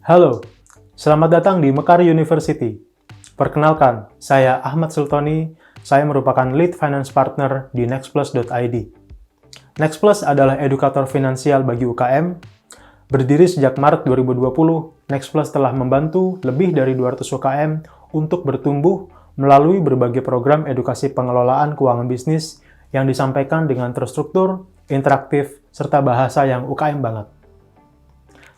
Halo, selamat datang di Mekar University. Perkenalkan, saya Ahmad Sultoni, saya merupakan Lead Finance Partner di nextplus.id. Nextplus adalah edukator finansial bagi UKM. Berdiri sejak Maret 2020, Nextplus telah membantu lebih dari 200 UKM untuk bertumbuh melalui berbagai program edukasi pengelolaan keuangan bisnis yang disampaikan dengan terstruktur, interaktif, serta bahasa yang UKM banget.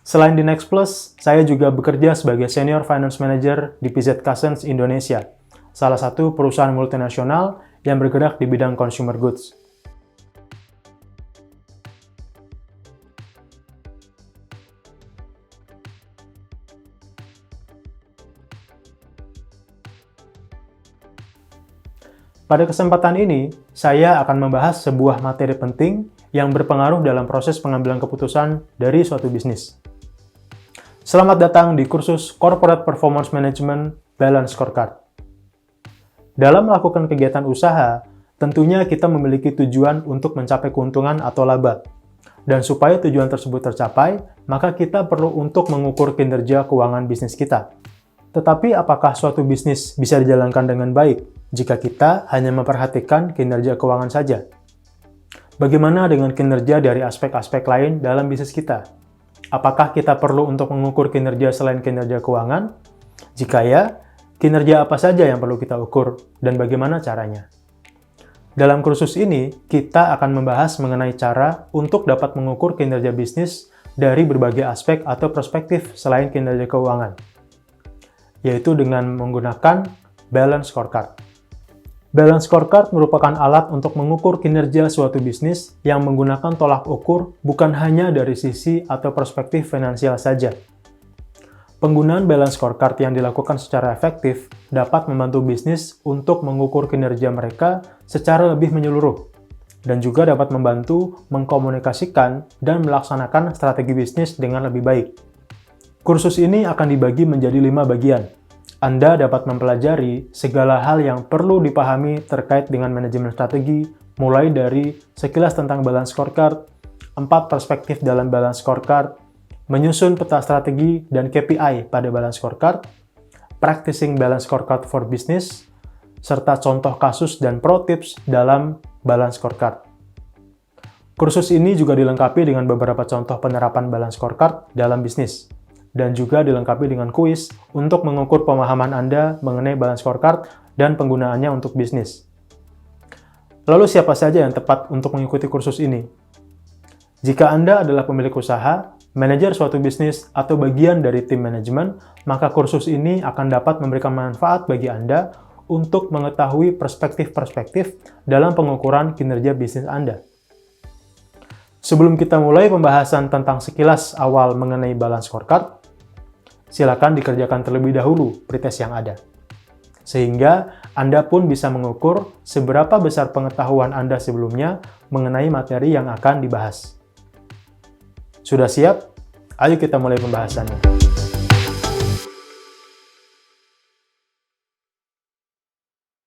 Selain di Nextplus, saya juga bekerja sebagai Senior Finance Manager di PZ Cussons Indonesia, salah satu perusahaan multinasional yang bergerak di bidang consumer goods. Pada kesempatan ini, saya akan membahas sebuah materi penting yang berpengaruh dalam proses pengambilan keputusan dari suatu bisnis. Selamat datang di kursus Corporate Performance Management Balance Scorecard. Dalam melakukan kegiatan usaha, tentunya kita memiliki tujuan untuk mencapai keuntungan atau laba. Dan supaya tujuan tersebut tercapai, maka kita perlu untuk mengukur kinerja keuangan bisnis kita. Tetapi apakah suatu bisnis bisa dijalankan dengan baik jika kita hanya memperhatikan kinerja keuangan saja? Bagaimana dengan kinerja dari aspek-aspek lain dalam bisnis kita? Apakah kita perlu untuk mengukur kinerja selain kinerja keuangan? Jika ya, kinerja apa saja yang perlu kita ukur dan bagaimana caranya? Dalam kursus ini, kita akan membahas mengenai cara untuk dapat mengukur kinerja bisnis dari berbagai aspek atau perspektif selain kinerja keuangan, yaitu dengan menggunakan Balance Scorecard. Balance Scorecard merupakan alat untuk mengukur kinerja suatu bisnis yang menggunakan tolak ukur bukan hanya dari sisi atau perspektif finansial saja. Penggunaan Balance Scorecard yang dilakukan secara efektif dapat membantu bisnis untuk mengukur kinerja mereka secara lebih menyeluruh, dan juga dapat membantu mengkomunikasikan dan melaksanakan strategi bisnis dengan lebih baik. Kursus ini akan dibagi menjadi 5 bagian. Anda dapat mempelajari segala hal yang perlu dipahami terkait dengan manajemen strategi, mulai dari sekilas tentang Balance Scorecard, 4 perspektif dalam Balance Scorecard, menyusun peta strategi dan KPI pada Balance Scorecard, practicing Balance Scorecard for Business, serta contoh kasus dan pro tips dalam Balance Scorecard. Kursus ini juga dilengkapi dengan beberapa contoh penerapan Balance Scorecard dalam bisnis, dan juga dilengkapi dengan kuis untuk mengukur pemahaman Anda mengenai Balance Scorecard dan penggunaannya untuk bisnis. Lalu siapa saja yang tepat untuk mengikuti kursus ini? Jika Anda adalah pemilik usaha, manajer suatu bisnis, atau bagian dari tim manajemen, maka kursus ini akan dapat memberikan manfaat bagi Anda untuk mengetahui perspektif-perspektif dalam pengukuran kinerja bisnis Anda. Sebelum kita mulai pembahasan tentang sekilas awal mengenai Balance Scorecard, silakan dikerjakan terlebih dahulu pretest yang ada, sehingga Anda pun bisa mengukur seberapa besar pengetahuan Anda sebelumnya mengenai materi yang akan dibahas. Sudah siap? Ayo kita mulai pembahasannya.